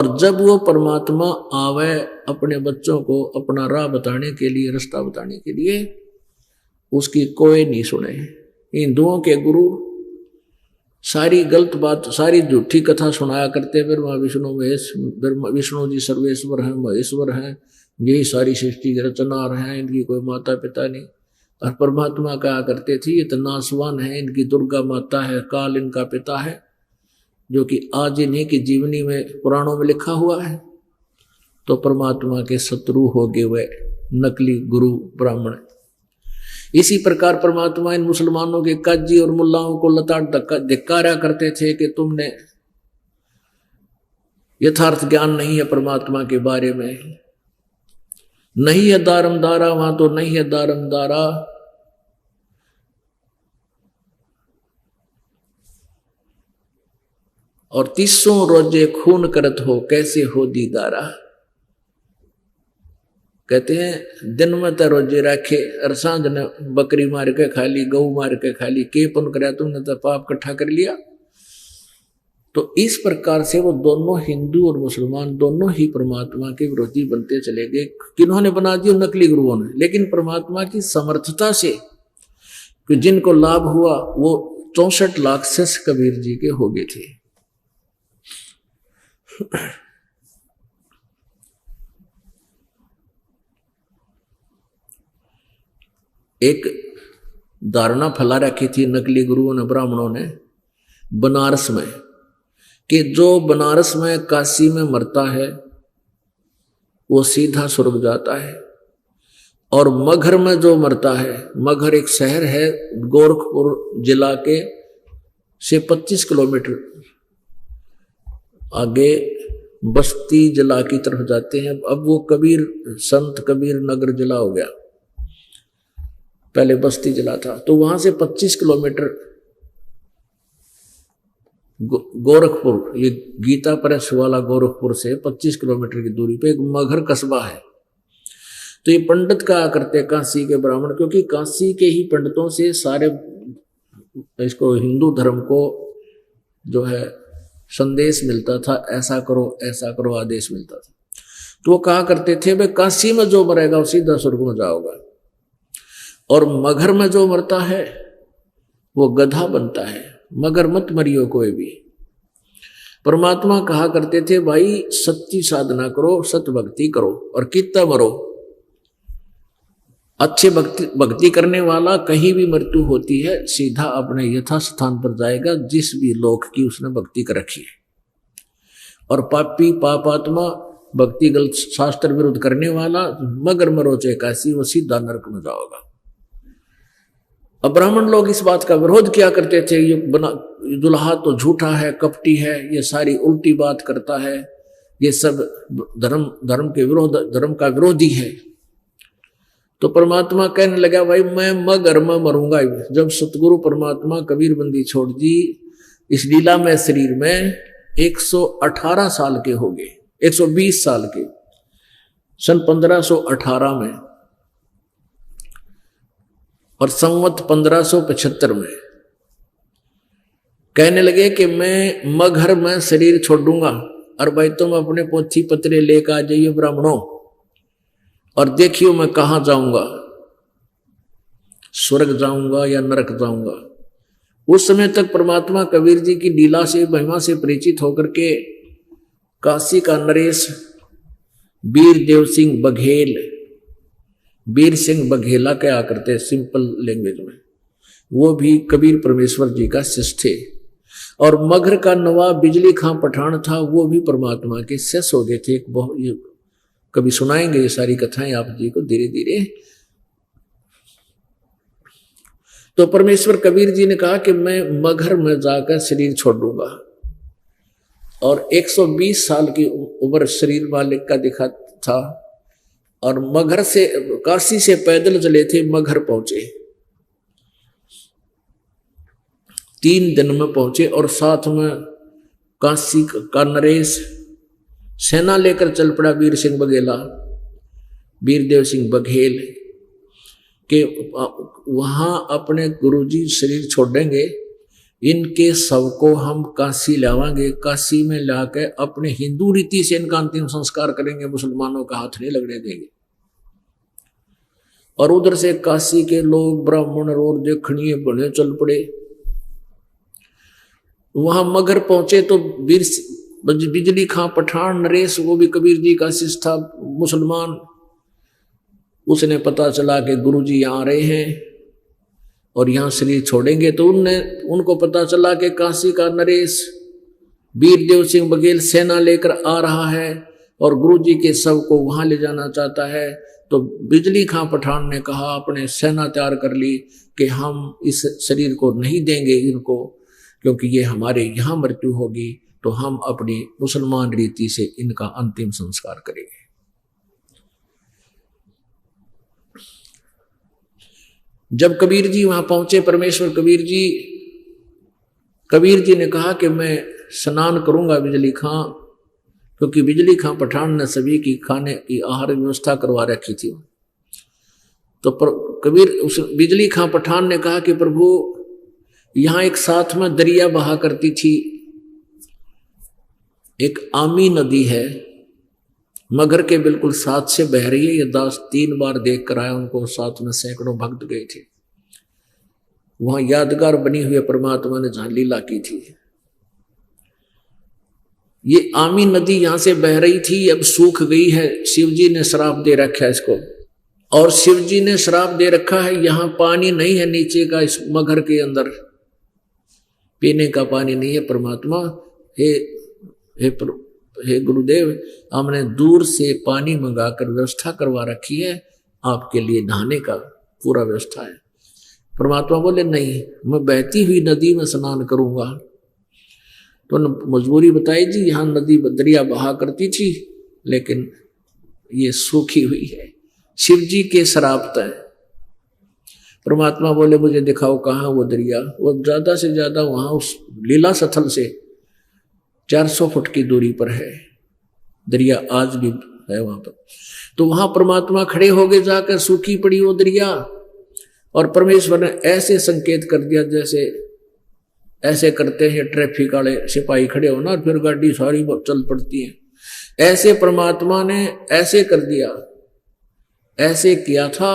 और जब वो परमात्मा आवे अपने बच्चों को अपना राह बताने के लिए, रास्ता बताने के लिए, उसकी कोई नहीं सुने। हिंदुओं के गुरु सारी गलत बात, सारी झूठी कथा सुनाया करते, ब्रह्मा विष्णु महेश, ब्रह्मा विष्णु जी सर्वेश्वर हैं, महेश्वर हैं, यही सारी सृष्टि के रचनार हैं, इनकी कोई माता पिता नहीं। और परमात्मा कहा करते थे ये तो नासवान है, इनकी दुर्गा माता है, काल इनका पिता है, जो कि आज इन्हीं की जीवनी में पुराणों में लिखा हुआ है। तो परमात्मा के शत्रु हो गए वे नकली गुरु ब्राह्मण। इसी प्रकार परमात्मा इन मुसलमानों के काजी और मुल्लाओं को लताड़ धिक्कारा करते थे कि तुमने यथार्थ ज्ञान नहीं है परमात्मा के बारे में, नहीं है दारमदारा, वहां तो नहीं है दारमदारा, और 300 रोजे खून करत हो कैसे हो दीदारा। कहते हैं दिन में तो रोजे रखे और सांझ ने बकरी मार के खा ली, गऊ मार के खा ली, के पुन कराया तुमने तो पाप इकट्ठा कर लिया। तो इस प्रकार से वो दोनों हिंदू और मुसलमान दोनों ही परमात्मा के विरोधी बनते चले गए। किन्होंने बना दिया? नकली गुरुओं ने। लेकिन परमात्मा की समर्थता से कि जिनको लाभ हुआ वो 64 लाख शिष्य कबीर जी के हो गए थे। एक धारणा फैला रखी थी नकली गुरुओं ने, ब्राह्मणों ने, बनारस में, कि जो बनारस में काशी में मरता है वो सीधा स्वर्ग जाता है, और मगहर में जो मरता है, मगहर एक शहर है गोरखपुर जिला के से 25 किलोमीटर आगे बस्ती जिला की तरफ जाते हैं। अब वो कबीर संत कबीर नगर जिला हो गया, पहले बस्ती जिला था। तो वहां से 25 किलोमीटर गोरखपुर, ये गीता प्रेस वाला गोरखपुर से 25 किलोमीटर की दूरी पे एक मगहर कस्बा है। तो ये पंडित कहा करते काशी के ब्राह्मण, क्योंकि काशी के ही पंडितों से सारे इसको हिंदू धर्म को जो है संदेश मिलता था, ऐसा करो आदेश मिलता था। तो वो कहा करते थे भाई काशी में जो मरेगा वो सीधा स्वर्ग में जाओगा, और मगहर में जो मरता है वो गधा बनता है, मगर मत मरियो कोई भी। परमात्मा कहा करते थे भाई सच्ची साधना करो, सत्य भक्ति करो, और कितना मरो। अच्छे भक्ति करने वाला कहीं भी मृत्यु होती है सीधा अपने यथा स्थान पर जाएगा जिस भी लोक की उसने भक्ति कर रखी है। और पापी पापात्मा भक्ति गलत शास्त्र विरुद्ध करने वाला मगर मरो चाहे काशी, वो सीधा नरक में जाओगा। अब ब्राह्मण लोग इस बात का विरोध किया करते थे, ये दुल्हा तो झूठा है, कपटी है, ये सारी उल्टी बात करता है, ये सब धर्म का विरोधी है। तो परमात्मा कहने लगा भाई मैं मगर में मरूंगा। जब सतगुरु परमात्मा कबीर बंदी छोड़ दी, इस लीला में शरीर में 118 साल के हो गए, 120 साल के, सन 1518 में, और संवत 1575 में कहने लगे कि मैं मगहर में शरीर छोड़ूंगा, और भाई तुम अपने पोथी पत्रे लेकर आ जाइए ब्राह्मणों, और देखियो मैं कहां जाऊंगा, स्वर्ग जाऊंगा या नरक जाऊंगा। उस समय तक परमात्मा कबीर जी की लीला से महिमा से परिचित होकर के काशी का नरेश वीरदेव सिंह बघेल, वीर सिंह बघेला कहा करते सिंपल लैंग्वेज में, वो भी कबीर परमेश्वर जी का शिष्य थे। और मगहर का नवाब बिजली खां पठान था, वो भी परमात्मा के शिष्य हो गए थे। कभी सुनाएंगे ये सारी कथाएं आप जी को धीरे धीरे। तो परमेश्वर कबीर जी ने कहा कि मैं मगहर में जाकर शरीर छोड़ दूंगा, और 120 साल की उम्र शरीर मालिक का दिखा था, और मगहर से काशी से पैदल चले थे, मगहर पहुंचे, 3 दिन में पहुंचे, और साथ में काशी का नरेश सेना लेकर चल पड़ा वीर सिंह बघेला, वीरदेव सिंह बघेल के वहां अपने गुरुजी शरीर छोड़ेंगे, इनके शव को हम काशी लावांगे, काशी में लाके अपने हिंदू रीति से इनका अंतिम संस्कार करेंगे, मुसलमानों का हाथ नहीं लगने देंगे। और उधर से काशी के लोग ब्राह्मण और देखणीय बने चल पड़े। वहां मगर पहुंचे तो बिजली खां पठान नरेश, वो भी कबीर जी का शिष्य था, मुसलमान। उसने पता चला कि गुरुजी यहाँ आ रहे हैं और यहाँ शरीर छोड़ेंगे, तो उनको पता चला कि काशी का नरेश वीरदेव सिंह बघेल सेना लेकर आ रहा है और गुरुजी के शव को वहां ले जाना चाहता है। तो बिजली खां पठान ने कहा, अपने सेना तैयार कर ली कि हम इस शरीर को नहीं देंगे इनको, क्योंकि ये हमारे यहाँ मृत्यु होगी, तो हम अपनी मुसलमान रीति से इनका अंतिम संस्कार करेंगे। जब कबीर जी वहां पहुंचे, परमेश्वर कबीर जी ने कहा कि मैं स्नान करूंगा बिजली खां, क्योंकि बिजली खां पठान ने सभी की खाने की आहार व्यवस्था करवा रखी थी। तो बिजली खां पठान ने कहा कि प्रभु, यहां एक साथ में दरिया बहा करती थी, एक आमी नदी है, मगर के बिल्कुल साथ से बह रही है। ये दास 3 बार देख कर आया, उनको साथ में सैकड़ों भक्त गए थे। वहां यादगार बनी हुई परमात्मा ने जहां लीला की थी। ये आमी नदी यहां से बह रही थी, अब सूख गई है। शिवजी ने श्राप दे रखा है इसको, और शिवजी ने श्राप दे रखा है, यहां पानी नहीं है नीचे का, इस मगर के अंदर पीने का पानी नहीं है। परमात्मा, हे गुरुदेव, हमने दूर से पानी मंगाकर व्यवस्था करवा रखी है, आपके लिए नहाने का पूरा व्यवस्था है। परमात्मा बोले, नहीं, मैं बहती हुई नदी में स्नान करूंगा। तो मजबूरी बताई जी, यहाँ नदी दरिया बहा करती थी, लेकिन ये सूखी हुई है, शिव जी के श्राप है। परमात्मा बोले, मुझे दिखाओ कहाँ वो दरिया। वो ज्यादा से ज्यादा वहां उस लीला स्थल से 400 फुट की दूरी पर है दरिया, आज भी है वहां पर। तो वहां परमात्मा खड़े हो गए, जाकर सूखी पड़ी वो दरिया, और परमेश्वर ने ऐसे संकेत कर दिया जैसे ऐसे करते हैं ट्रैफिक वाले सिपाही खड़े होना, और फिर गाड़ी सारी चल पड़ती है। ऐसे परमात्मा ने ऐसे कर दिया, ऐसे किया था,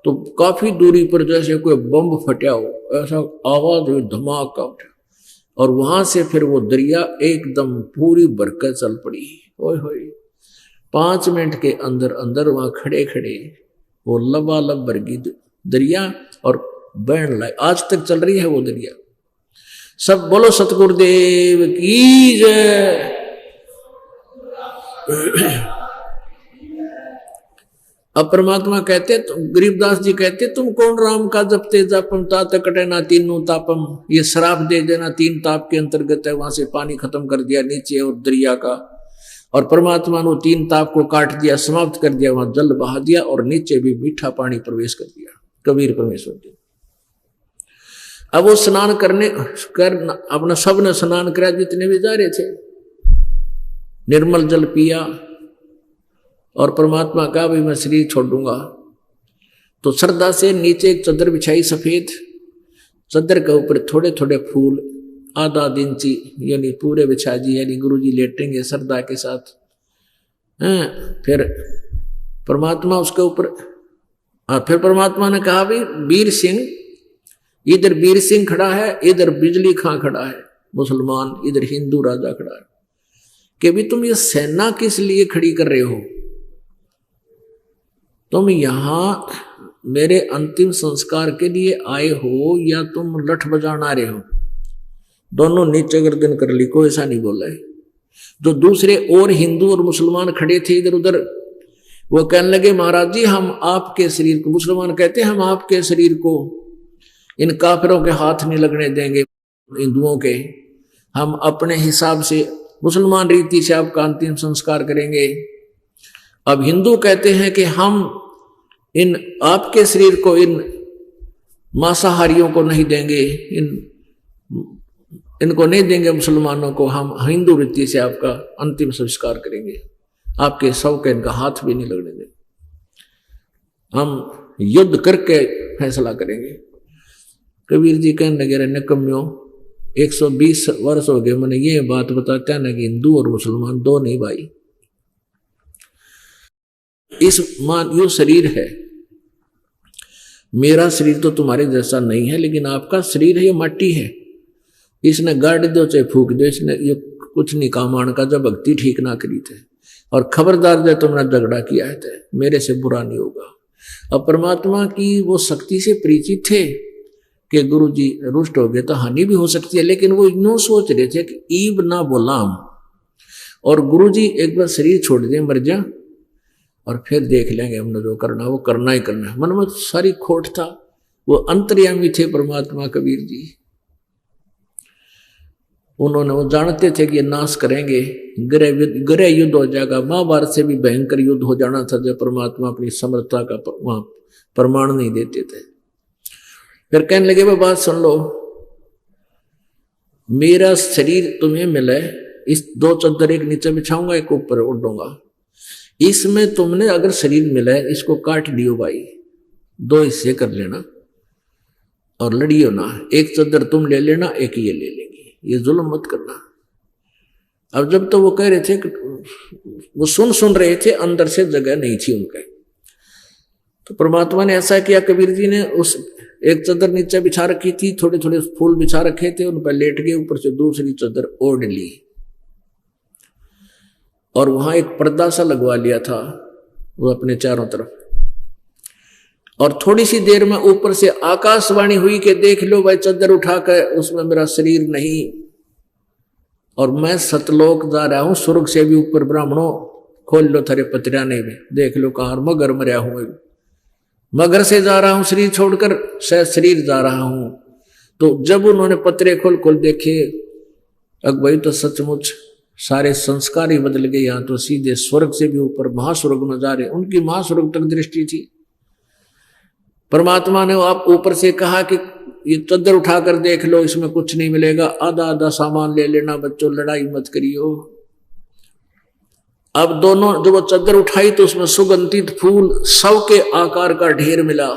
तो काफी दूरी पर जैसे कोई बम फटा हो, ऐसा आवाज हुई, धमाका उठा, और वहां से फिर वो दरिया एकदम पूरी भरकर चल पड़ी। ओए होए, 5 मिनट के अंदर अंदर वहां खड़े खड़े वो लबालब भरगी दरिया, और बहन लाई आज तक चल रही है वो दरिया। सब बोलो सतगुरुदेव की जय। अब परमात्मा कहते, गरीबदास जी कहते, तुम कौन राम का जपते जापम तात कटे ना तीनों तापम। ये श्राप दे देना 3 ताप के अंतर्गत है। वहां से पानी खत्म कर दिया नीचे और दरिया का, और परमात्मा ने 3 ताप को काट दिया, समाप्त कर दिया, वहां जल बहा दिया, और नीचे भी मीठा पानी प्रवेश कर दिया। कबीर परमेश्वर जी, अब वो स्नान करने अपना सब ने स्नान कराया, जितने भी जा रहे थे, निर्मल जल पिया, और परमात्मा का भी मैं शरीर छोड़ूंगा। तो श्रद्धा से नीचे एक चादर बिछाई सफेद, चादर के ऊपर थोड़े थोड़े फूल, आधा इंची यानी पूरे बिछा जी, यानी गुरु जी लेटेंगे श्रद्धा के साथ। फिर परमात्मा उसके ऊपर, फिर परमात्मा ने कहा, भाई वीर सिंह, इधर वीर सिंह खड़ा है, इधर बिजली खां खड़ा है मुसलमान, इधर हिंदू राजा खड़ा है, कि भी तुम ये सेना किस लिए खड़ी कर रहे हो? तुम यहां मेरे अंतिम संस्कार के लिए आए हो या तुम लठ बजाना आ रहे हो? दोनों नीचे गर्दन कर ली, कोई ऐसा नहीं बोला है। जो दूसरे और हिंदू और मुसलमान खड़े थे इधर उधर, वो कहने लगे, महाराज जी, हम आपके शरीर को, मुसलमान कहते हैं, हम आपके शरीर को इन काफिरों के हाथ नहीं लगने देंगे, हिंदुओं के, हम अपने हिसाब से मुसलमान रीति से आपका अंतिम संस्कार करेंगे। अब हिंदू कहते हैं कि हम इन आपके शरीर को इन मांसाहारियों को नहीं देंगे, इनको नहीं देंगे मुसलमानों को, हम हिंदू रीति से आपका अंतिम संस्कार करेंगे, आपके शव के इनका हाथ भी नहीं लगने देंगे, हम युद्ध करके फैसला करेंगे। कबीर जी कहने लगे, निकम्यों, 120 वर्ष हो गए मैंने ये बात बताता है ना कि हिंदू और मुसलमान दो नहीं भाई। इस मान यो शरीर है, मेरा शरीर तो तुम्हारे जैसा नहीं है, लेकिन आपका शरीर है ये माटी है, इसने गाड़ दो चाहे फूक दो, इसने ये कुछ नहीं काम आने का जब भक्ति ठीक ना करी थे। और खबरदार जब तुमने झगड़ा किया है तो मेरे से बुरा नहीं होगा। अब परमात्मा की वो शक्ति से परिचित थे कि गुरु जी रुष्ट हो गए तो हानि भी हो सकती है, लेकिन वो यूं सोच रहे थे कि ईब ना बोलाम, और गुरु जी एक बार शरीर छोड़ दे मर जा और फिर देख लेंगे हमने जो करना वो करना ही करना है। मन में सारी खोट था, वो अंतर्यामी थे परमात्मा कबीर जी। उन्होंने वो जानते थे कि ये नाश करेंगे, गृह युद्ध हो जाएगा, महाभारत से भी भयंकर युद्ध हो जाना था जब परमात्मा अपनी समर्थता का वहां प्रमाण नहीं देते थे। फिर कहने लगे वो बात सुन लो, मेरा शरीर तुम्हें मिला है, इस दो चादर एक नीचे बिछाऊंगा एक ऊपर उड़ूंगा, इसमें तुमने अगर शरीर मिला है इसको काट लियो भाई, दो हिस्से कर लेना और लड़ियो ना, एक चादर तुम ले लेना एक ये ले लेंगे, ये जुल्म मत करना। अब जब तो वो कह रहे थे, वो सुन रहे थे, अंदर से जगह नहीं थी उनके, तो परमात्मा ने ऐसा किया, कबीर जी ने उस एक चादर नीचे बिछा रखी थी, थोड़े थोड़े फूल बिछा रखे थे, उन पर लेट गए, ऊपर से दूसरी चादर ओढ़ ली और वहां एक पर्दा सा लगवा लिया था वो अपने चारों तरफ। और थोड़ी सी देर में ऊपर से आकाशवाणी हुई कि देख लो भाई चादर उठाकर, उसमें मेरा शरीर नहीं, और मैं सतलोक जा रहा हूं, स्वर्ग से भी ऊपर, ब्राह्मणों खोल लो थारे पतराने में, देख लो कहां मगर मरिया हूं, मगर से जा रहा हूं शरीर छोड़कर, शरीर जा रहा हूं। तो जब उन्होंने पतरे खोल देखे, अब भाई तो सचमुच सारे संस्कार ही बदल गए, यहां तो सीधे स्वर्ग से भी ऊपर महास्वर्ग में जा रहे, उनकी महास्वर्ग तक दृष्टि थी। परमात्मा ने आप ऊपर से कहा कि ये चादर उठाकर देख लो, इसमें कुछ नहीं मिलेगा, आधा आधा सामान ले लेना, बच्चों लड़ाई मत करियो। अब दोनों जब वो चादर उठाई तो उसमें सुगंधित फूल 100 के आकार का ढेर मिला,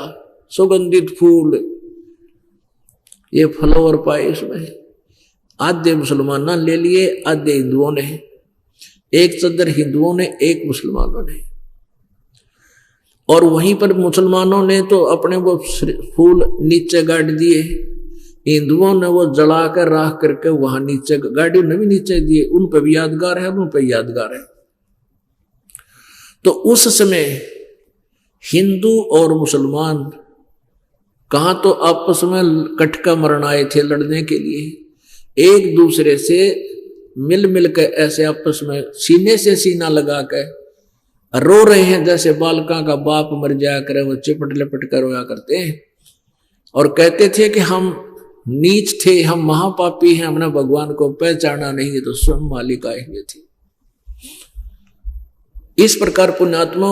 सुगंधित फूल, ये फ्लावर पाए इसमें। आधे मुसलमानों ले लिए, आधे हिंदुओं ने, एक चादर हिंदुओं ने एक मुसलमानों ने। और वहीं पर मुसलमानों ने तो अपने वो फूल नीचे गाड़ दिए, हिंदुओं ने वो जला कर राख करके वहां नीचे गाड़ी ने भी नीचे दिए, उन पर भी यादगार है, उन पर यादगार है। तो उस समय हिंदू और मुसलमान कहां तो आपस में कटका मरण आए थे लड़ने के लिए, एक दूसरे से मिल कर ऐसे आपस में सीने से सीना लगा कर रो रहे हैं, जैसे बालका का बाप मर जाया करे वो चिपट लपट कर रोया करते हैं, और कहते थे कि हम नीच थे, हम महापापी हैं, हमने भगवान को पहचाना नहीं, तो स्वयं मालिक आए हुए थे। इस प्रकार पुण्यात्मा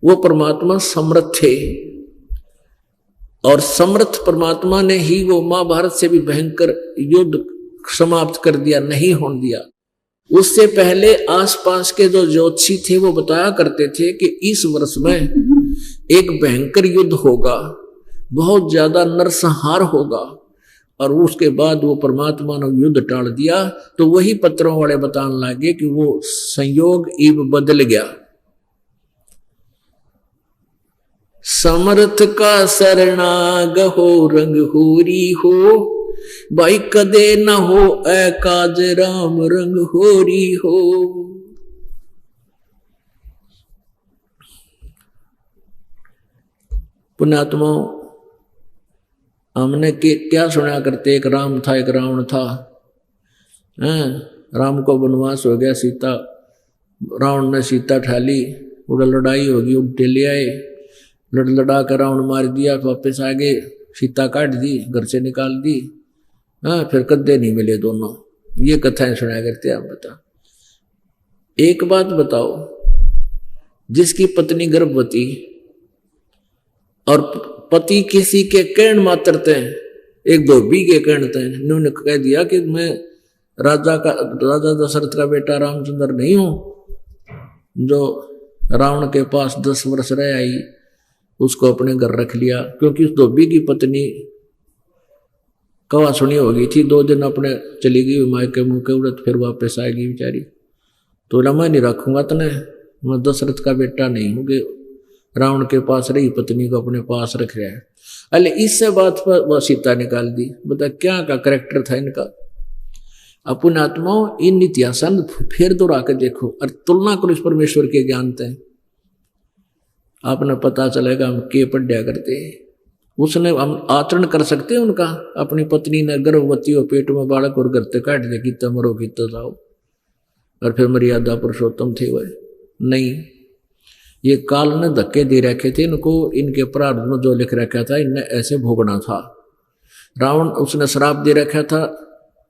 वो परमात्मा समर्थ थे, और समर्थ परमात्मा ने ही वो महाभारत से भी भयंकर युद्ध समाप्त कर दिया, नहीं होने दिया। उससे पहले आसपास के जो ज्योतिषी थे वो बताया करते थे कि इस वर्ष में एक भयंकर युद्ध होगा, बहुत ज्यादा नरसंहार होगा, और उसके बाद वो परमात्मा ने युद्ध टाल दिया। तो वही पत्रों वाले बताने लगे कि वो संयोग इब बदल गया, समर्थ का शरणाग हो रंग होरी हो, भाई कदे न हो ऐ काज राम रंग होरी हो। पुण्यात्मा हमने क्या सुना करते, एक राम था एक रावण था, राम को वनवास हो गया, सीता रावण ने सीता ठाली, उड़ा लड़ाई होगी, उल्टे ले आए, लड़ा कर रावण मार दिया, वापस आ गए, सीता काट दी, घर से निकाल दी, फिर कद्दे नहीं मिले दोनों। ये कथाएं सुनाया करते आप बता। एक बात बताओ, जिसकी पत्नी गर्भवती और पति किसी के कहण मात्र थे, एक धोबी के कहण थे, उन्होंने कह दिया कि मैं राजा दशरथ का बेटा रामचंद्र नहीं हूं, जो रावण के पास 10 वर्ष रह आई, उसको अपने घर रख लिया, क्योंकि उस धोबी की पत्नी कवा सुनी होगी थी, 2 दिन अपने चली गई मायके मुँह के उड़त, फिर वापस आएगी बेचारी। तो मैं नहीं रखूंगा तने, मैं दशरथ का बेटा नहीं हूँ कि रावण के पास रही पत्नी को अपने पास रख रहा है। अरे इससे बात पर वह सीता निकाल दी। बता क्या का करेक्टर था इनका। अपन आत्माओं इन इतिहासन फिर दोहरा के देखो और तुलना करो इस परमेश्वर के ज्ञान से, आपने पता चलेगा हम के पढ़ा करते हैं। उसने हम आचरण कर सकते हैं उनका। अपनी पत्नी ने गर्भवती हो, पेट में बालक और घर से काट दे, कितना मरो कितना जाओ, और फिर मर्यादा पुरुषोत्तम थे वह नहीं। ये काल ने धक्के दे रखे थे इनको, इनके प्रारब्ध में जो लिख रखा था इनने ऐसे भोगना था। रावण उसने श्राप दे रखा था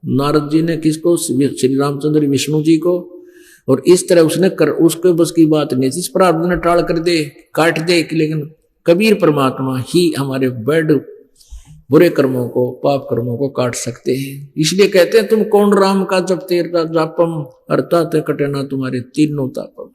नारद जी ने, किसको? श्री रामचंद्र विष्णु जी को। और इस तरह उसने कर, उसके बस की बात नहीं थी, इस प्रारब्ध ने टाल कर दे, काट दे। लेकिन कबीर परमात्मा ही हमारे बैड बुरे कर्मों को, पाप कर्मों को काट सकते हैं। इसलिए कहते हैं तुम कौन राम का जब तेरा जापम, अर्थात कटे ना तुम्हारे तीनों तापम।